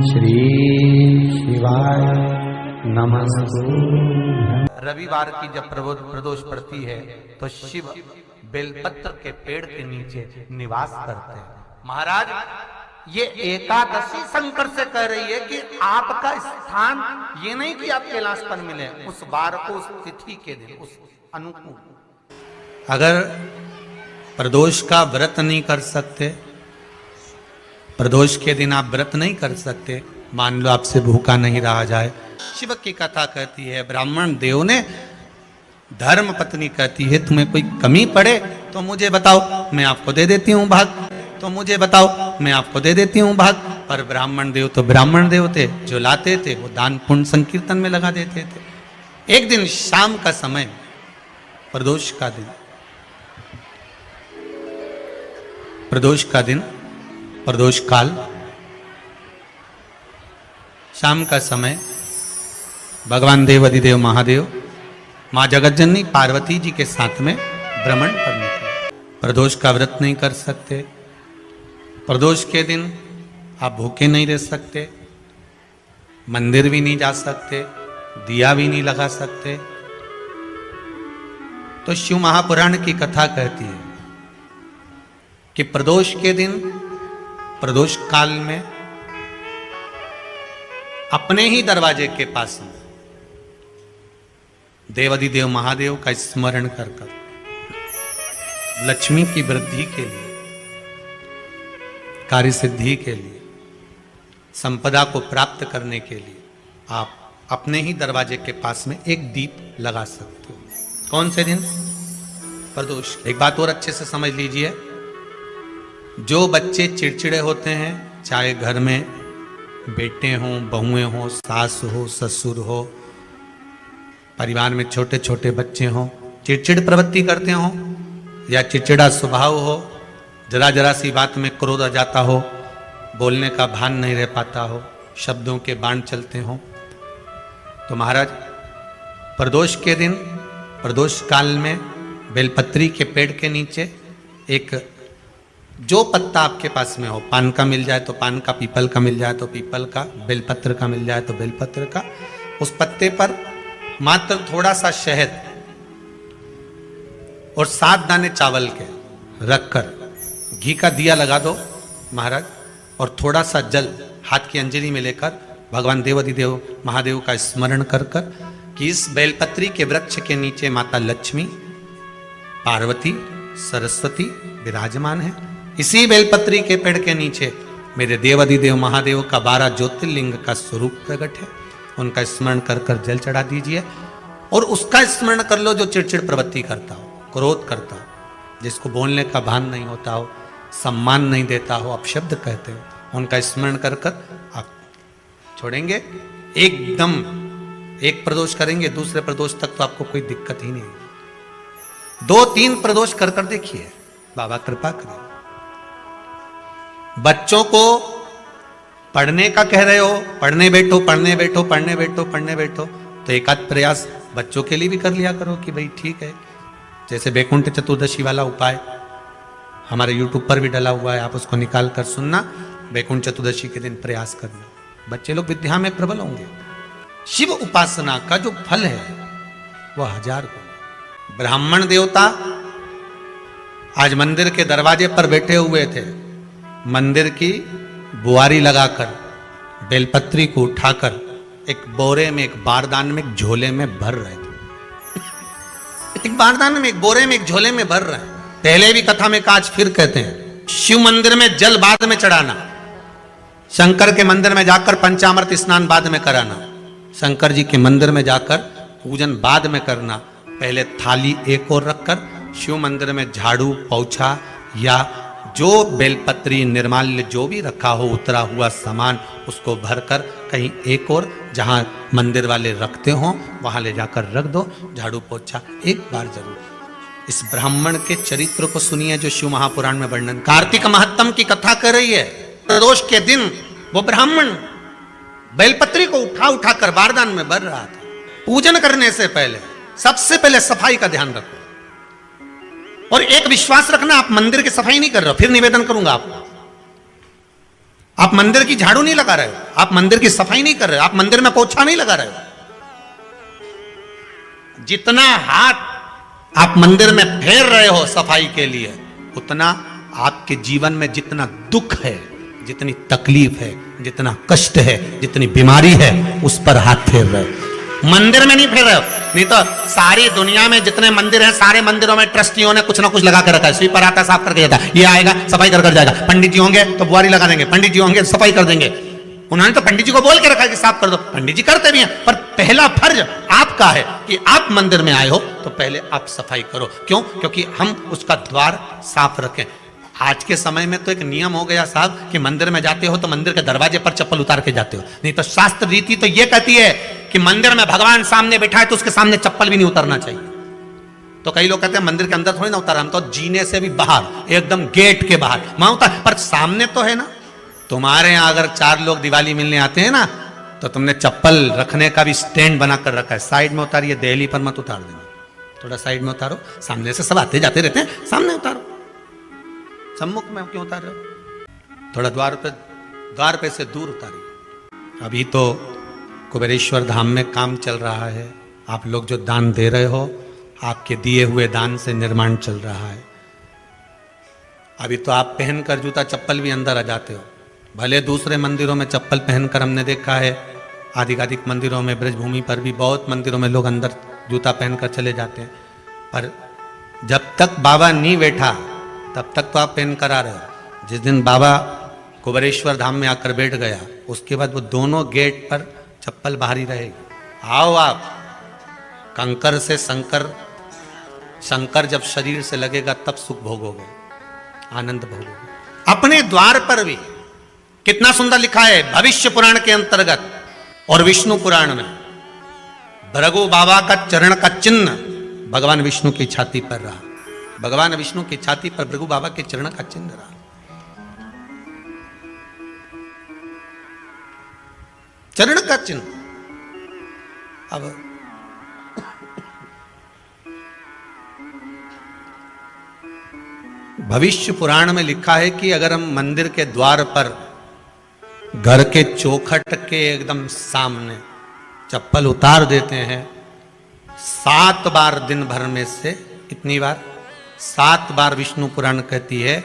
श्री शिवाय नमस्तु। रविवार की जब प्रदोष पड़ती है तो शिव बेलपत्र के पेड़ के नीचे निवास करते हैं। महाराज, ये एकादशी शंकर से कह रही है कि आपका स्थान ये नहीं कि आप कैलाश पर मिले, उस बार को, उस तिथि के दिन, उस अनुकूल। अगर प्रदोष का व्रत नहीं कर सकते, प्रदोष के दिन आप व्रत नहीं कर सकते, मान लो आपसे भूखा नहीं रहा जाए, शिव की कथा कहती है, ब्राह्मण देव ने धर्म पत्नी कहती है तुम्हें कोई कमी पड़े तो मुझे बताओ, मैं आपको दे देती हूँ भाग, तो मुझे बताओ मैं आपको दे देती हूँ भाग। पर ब्राह्मण देव तो ब्राह्मण देव थे, जो लाते थे वो दान पुण्य संकीर्तन में लगा देते थे। एक दिन शाम का समय, प्रदोष का दिन, प्रदोष का दिन, प्रदोष काल, शाम का समय, भगवान देव अधिदेव महादेव माँ जगतजननी पार्वती जी के साथ में भ्रमण पर निकले। प्रदोष का व्रत नहीं कर सकते, प्रदोष के दिन आप भूखे नहीं रह सकते, मंदिर भी नहीं जा सकते, दिया भी नहीं लगा सकते। तो शिव महापुराण की कथा कहती है कि प्रदोष के दिन, प्रदोष काल में अपने ही दरवाजे के पास में देवाधिदेव महादेव का स्मरण कर लक्ष्मी की वृद्धि के लिए, कार्य सिद्धि के लिए, संपदा को प्राप्त करने के लिए आप अपने ही दरवाजे के पास में एक दीप लगा सकते हो। कौन से दिन? प्रदोष। एक बात और अच्छे से समझ लीजिए, जो बच्चे चिड़चिड़े होते हैं, चाहे घर में बेटे हों, बहुएं हों, सास हो, ससुर हो, परिवार में छोटे छोटे बच्चे हों, चिड़चिड़ प्रवृत्ति करते हों या चिड़चिड़ा स्वभाव हो, जरा जरा सी बात में क्रोध आ जाता हो, बोलने का भान नहीं रह पाता हो, शब्दों के बाण चलते हों, तो महाराज प्रदोष के दिन, प्रदोष काल में बेलपत्री के पेड़ के नीचे एक, जो पत्ता आपके पास में हो, पान का मिल जाए तो पान का, पीपल का मिल जाए तो पीपल का, बेलपत्र का मिल जाए तो बेलपत्र का, उस पत्ते पर मात्र थोड़ा सा शहद और 7 दाने चावल के रखकर घी का दिया लगा दो महाराज, और थोड़ा सा जल हाथ की अंजलि में लेकर भगवान देवाधिदेव महादेव का स्मरण कर कर कि इस बेलपत्री के वृक्ष के नीचे माता लक्ष्मी, पार्वती, सरस्वती विराजमान है। इसी बेलपत्री के पेड़ के नीचे मेरे देवाधिदेव महादेव का 12 ज्योतिर्लिंग का स्वरूप प्रकट है। उनका स्मरण कर कर जल चढ़ा दीजिए और उसका स्मरण कर लो जो चिड़चिड़ प्रवृत्ति करता हो, क्रोध करता हो, जिसको बोलने का भान नहीं होता हो, सम्मान नहीं देता हो, अपशब्द कहते हो, उनका स्मरण कर कर आप छोड़ेंगे। एकदम एक प्रदोष करेंगे, दूसरे प्रदोष तक तो आपको कोई दिक्कत ही नहीं। 2-3 प्रदोष कर कर देखिए, बाबा कृपा करें। बच्चों को पढ़ने का कह रहे हो, पढ़ने बैठो, पढ़ने बैठो, पढ़ने बैठो, पढ़ने बैठो, तो एक आध प्रयास बच्चों के लिए भी कर लिया करो कि भाई ठीक है। जैसे बैकुंठ चतुर्दशी वाला उपाय हमारे YouTube पर भी डला हुआ है, आप उसको निकाल कर सुनना। बैकुंठ चतुर्दशी के दिन प्रयास करना, बच्चे लोग विद्या में प्रबल होंगे। शिव उपासना का जो फल है वह 1000 गुना। ब्राह्मण देवता आज मंदिर के दरवाजे पर बैठे हुए थे, मंदिर की बुआरी लगाकर बेलपत्री को उठाकर एक बोरे में, एक बारदान में, एक झोले में भर रहे थे। एक बारदान में, एक बोरे में, एक झोले में भर रहे हैं। पहले भी कथा में आज फिर कहते हैं, शिव मंदिर में जल बाद में चढ़ाना, शंकर के मंदिर में जाकर पंचामृत स्नान बाद में कराना, शंकर जी के मंदिर में जाकर पूजन बाद में करना। पहले थाली एक और रखकर शिव मंदिर में झाड़ू, पोछा या जो बेलपत्री, निर्माल्य जो भी रखा हो, उतरा हुआ सामान, उसको भरकर कहीं एक और जहां मंदिर वाले रखते हो वहां ले जाकर रख दो, झाड़ू पोछा एक बार जरूर। इस ब्राह्मण के चरित्र को सुनिए जो शिव महापुराण में वर्णन, कार्तिक महत्तम की कथा कर रही है। प्रदोष के दिन वो ब्राह्मण बेलपत्री को उठा उठा कर बारदान में भर रहा था। पूजन करने से पहले सबसे पहले सफाई का ध्यान रखो, और एक विश्वास रखना, आप मंदिर की सफाई नहीं कर रहे हो, फिर निवेदन करूंगा आपको। आप मंदिर की झाड़ू नहीं लगा रहे हो, आप मंदिर की सफाई नहीं कर रहे हो, आप मंदिर में पोछा नहीं लगा रहे हो। जितना हाथ आप मंदिर में फेर रहे हो सफाई के लिए, उतना आपके जीवन में जितना दुख है, जितनी तकलीफ है, जितना कष्ट है, जितनी बीमारी है, उस पर हाथ फेर रहे हो। मंदिर में नहीं फेर रहे हो। नहीं तो सारी दुनिया में जितने मंदिर हैं, सारे मंदिरों में ट्रस्टियों ने कुछ ना कुछ लगा कर रखा है। स्वीपर आता है, साफ करके जाता है, ये आएगा सफाई कर जाएगा। पंडित जी होंगे तो बुआरी लगा देंगे, पंडित जी होंगे सफाई कर देंगे। उन्होंने तो पंडित जी को बोल के रखा है कि साफ कर दो, पंडित जी करते भी हैं। पर पहला फर्ज आपका है कि आप मंदिर में आए हो तो पहले आप सफाई करो। क्यों? क्योंकि हम उसका द्वार साफ रखें। आज के समय में तो एक नियम हो गया साहब कि मंदिर में जाते हो तो मंदिर के दरवाजे पर चप्पल उतार के जाते हो। नहीं तो शास्त्र रीति तो यह कहती है कि मंदिर में भगवान सामने बैठा है तो उसके सामने चप्पल भी नहीं उतारना चाहिए। तो कई लोग कहते हैं मंदिर के अंदर थोड़ी ना उतार, हम तो जीने से भी बाहर, एकदम गेट के बाहर वहां उतार, पर सामने तो है ना। तुम्हारे यहां अगर 4 लोग दिवाली मिलने आते हैं ना, तो तुमने चप्पल रखने का भी स्टैंड बनाकर रखा है। साइड में उतारिए, दिल्ली पर मत उतार देना, थोड़ा साइड में उतारो। सामने से सब आते जाते रहते हैं, सामने उतारो। सम्मुख में क्यों उतार रहे हो? थोड़ा द्वार पे से दूर उतारिए। अभी तो कुबेरेश्वर धाम में काम चल रहा है। आप लोग जो दान दे रहे हो, आपके दिए हुए दान से निर्माण चल रहा है। अभी तो आप पहनकर जूता चप्पल भी अंदर आ जाते हो। भले दूसरे मंदिरों में चप्पल पहनकर हमने देखा है, आधिकाधिक मंदिरों में, ब्रजभूमि पर भी बहुत मंदिरों में लोग अंदर जूता पहनकर चले जाते हैं। पर जब तक बाबा नहीं बैठा तब तक तो आप पहन कर आ रहे हो। जिस दिन बाबा कुबेरेश्वर धाम में आकर बैठ गया, उसके बाद वो दोनों गेट पर चप्पल बाहर ही रहेगी। आओ आप, कंकर से शंकर जब शरीर से लगेगा तब सुख भोगोगे, आनंद भोगोगे। अपने द्वार पर भी कितना सुंदर लिखा है भविष्य पुराण के अंतर्गत और विष्णु पुराण में। भृगु बाबा का चरण का चिन्ह भगवान विष्णु की छाती पर रहा। भगवान विष्णु की छाती पर भृगु बाबा के चरण का चिन्ह रहा। चरण का चिन्ह। अब भविष्य पुराण में लिखा है कि अगर हम मंदिर के द्वार पर, घर के चौखट के एकदम सामने चप्पल उतार देते हैं 7 बार दिन भर में से, कितनी बार? 7 बार विष्णु पुराण कहती है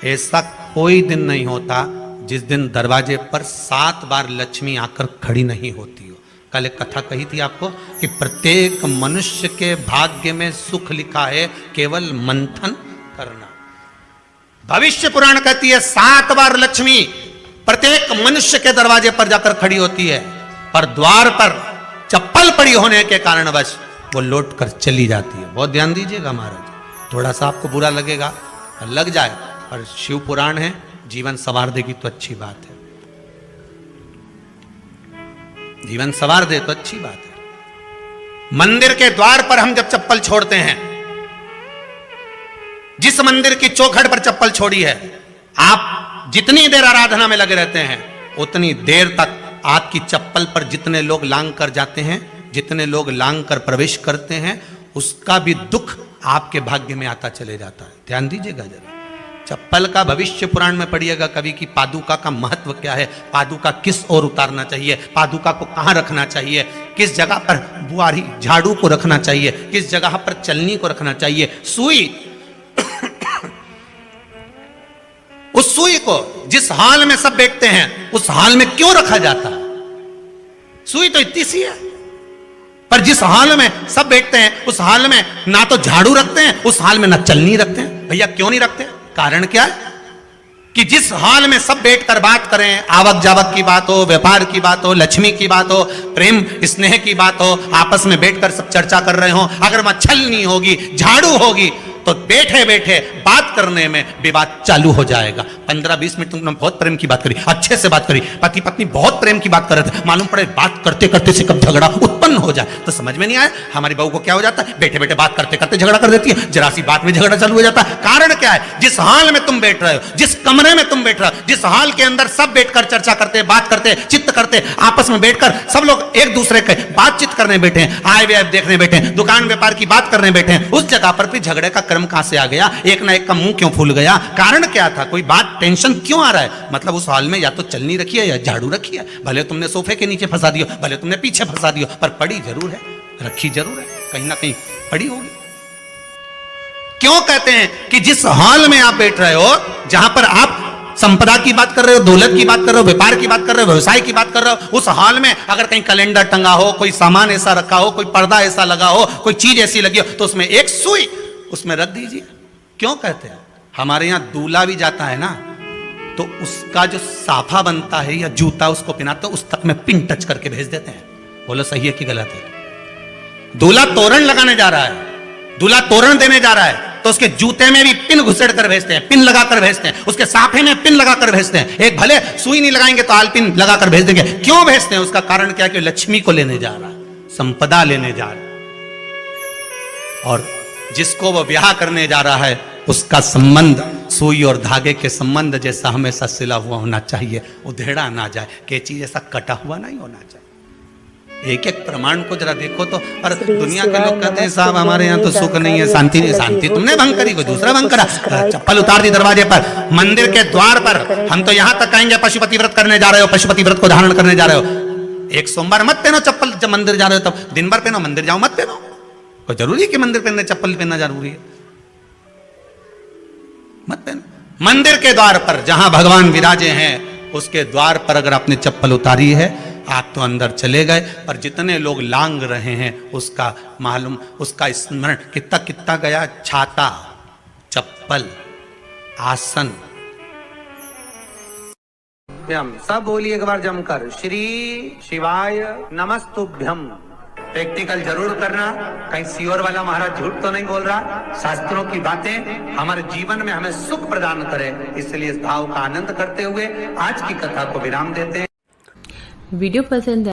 ऐसा कोई दिन नहीं होता जिस दिन दरवाजे पर 7 बार लक्ष्मी आकर खड़ी नहीं होती हो। कल एक कथा कही थी आपको कि प्रत्येक मनुष्य के भाग्य में सुख लिखा है, केवल मंथन करना। भविष्य पुराण कहती है 7 बार लक्ष्मी प्रत्येक मनुष्य के दरवाजे पर जाकर खड़ी होती है, पर द्वार पर चप्पल पड़ी होने के कारणवश वो लौट कर चली जाती है। बहुत ध्यान दीजिएगा महाराज, थोड़ा सा आपको बुरा लगेगा, लग जाए, पर शिव पुराण है, जीवन संवार देगी तो अच्छी बात है। जीवन संवार दे तो अच्छी बात है। मंदिर के द्वार पर हम जब चप्पल छोड़ते हैं, जिस मंदिर की चौखट पर चप्पल छोड़ी है, आप जितनी देर आराधना में लगे रहते हैं उतनी देर तक आपकी चप्पल पर जितने लोग लांग कर जाते हैं, जितने लोग लांग कर प्रवेश करते हैं, उसका भी दुख आपके भाग्य में आता चले जाता है। ध्यान दीजिएगा जरा। चप्पल का भविष्य पुराण में पढ़िएगा कभी कि पादुका का महत्व क्या है, पादुका किस ओर उतारना चाहिए, पादुका को कहां रखना चाहिए, किस जगह पर बुआरी झाड़ू को रखना चाहिए, किस जगह पर चलनी को रखना चाहिए, सुई उस सुई को जिस हाल में सब बैठते हैं उस हाल में क्यों रखा जाता है? सुई तो इतनी सी है, पर जिस हाल में सब बैठते हैं उस हाल में ना तो झाड़ू रखते हैं, उस हाल में ना चलनी रखते हैं। भैया क्यों नहीं रखते? कारण क्या है कि जिस हाल में सब बैठकर बात करें, आवक जावक की बात हो, व्यापार की बात हो, लक्ष्मी की बात हो, प्रेम स्नेह की बात हो, आपस में बैठकर सब चर्चा कर रहे हो, अगर वहां छलनी होगी, झाड़ू होगी, तो बैठे बैठे बात करने में विवाद चालू हो जाएगा। 15-20 मिनट तुमने बहुत प्रेम की बात करी, अच्छे से बात करी, पति पत्नी बहुत प्रेम की बात कर रहे थे, मालूम पड़े बात करते करते से कब झगड़ा उत्पन्न हो जाए तो समझ में नहीं आया। हमारी बहू को क्या हो जाता है, बैठे बैठे बात करते करते झगड़ा कर देती है, जरा सी बात में झगड़ा चालू हो जाता है। कारण क्या है? जिस हाल में तुम बैठ रहे हो, जिस कमरे में तुम बैठ रहे हो, जिस हाल के अंदर सब बैठकर चर्चा करते, बात करते, चित्त करते, आपस में बैठकर सब लोग एक दूसरे के बातचीत करने बैठे हैं, आय व्यय देखने बैठे हैं, दुकान व्यापार की बात करने बैठे हैं, उस जगह पर भी झगड़े का कर्म कहां से आ गया, एक ना एक का मुंह क्यों फूल गया, कारण क्या था, कोई बात टेंशन क्यों आ रहा है। मतलब उस हॉल में या तो चलनी रखी है या झाड़ू रखी है, भले तुमने सोफे के नीचे फंसा दियो, भले तुमने पीछे फंसा दियो, पर पड़ी जरूर है, रखी जरूर है, कहीं ना कहीं पड़ी होगी। क्यों कहते हैं कि जिस हॉल में आप बैठ रहे हो, जहां पर आप संपदा की बात कर रहे हो, दौलत की बात कर रहे हो, व्यापार की बात कर रहे हो, व्यवसाय की बात कर रहे हो, उस हॉल में अगर कहीं कैलेंडर टंगा हो, कोई सामान ऐसा रखा हो, कोई पर्दा ऐसा लगा हो, कोई चीज ऐसी लगी हो, तो उसमें एक सुई उसमें रख दीजिए। क्यों कहते हैं, हमारे यहां दूल्हा भी जाता है ना, तो उसका जो साफा बनता है या जूता उसको पहनाते, उस तक में पिन टच करके भेज देते हैं। बोलो सही है कि गलत है। दूल्हा तोरण लगाने जा रहा है, दूल्हा तोरण देने जा रहा है, तो उसके जूते में भी पिन घुसेड़ कर भेजते हैं, पिन लगाकर भेजते हैं, उसके साफे में पिन लगाकर भेजते हैं। एक भले सुई नहीं लगाएंगे तो आल पिन लगाकर भेज देंगे। क्यों भेजते हैं, उसका कारण क्या, कि लक्ष्मी को लेने जा रहा है, संपदा लेने जा रहा है, और जिसको वो ब्याह करने जा रहा है उसका संबंध सुई और धागे के संबंध जैसा हमेशा सिला हुआ होना चाहिए, उधेड़ा ना जाए, कैची जैसा कटा हुआ नहीं होना चाहिए। एक एक प्रमाण को जरा देखो तो। और दुनिया के लोग कहते हैं साहब हमारे यहाँ तो सुख नहीं है, शांति नहीं। शांति तुमने भंग करी, कोई दूसरा भंग करा। चप्पल उतार दी दरवाजे पर, मंदिर के द्वार पर। हम तो यहाँ तक कहेंगे पशुपति व्रत करने जा रहे हो, पशुपति व्रत को धारण करने जा रहे हो, एक सोमवार मत पहनो चप्पल, जब मंदिर जा रहे हो तब दिन भर पहनो, मंदिर जाओ मत पहनो। कोई जरूरी है कि मंदिर पहनने चप्पल पहनना जरूरी है, मत पहनो। मंदिर के द्वार पर जहां भगवान विराजे हैं उसके द्वार पर अगर आपने चप्पल उतारी है, आप तो अंदर चले गए, पर जितने लोग लांग रहे हैं उसका मालूम, उसका स्मरण कितना कितना गया। छाता, चप्पल, आसन, सब बोलिए एक बार जमकर, श्री शिवाय नमस्तुभ्यम। प्रैक्टिकल जरूर करना, कहीं सियोर वाला महाराज झूठ तो नहीं बोल रहा। शास्त्रों की बातें हमारे जीवन में हमें सुख प्रदान करे, इसलिए इस भाव का आनंद करते हुए आज की कथा को विराम देते हैं। वीडियो पसंद है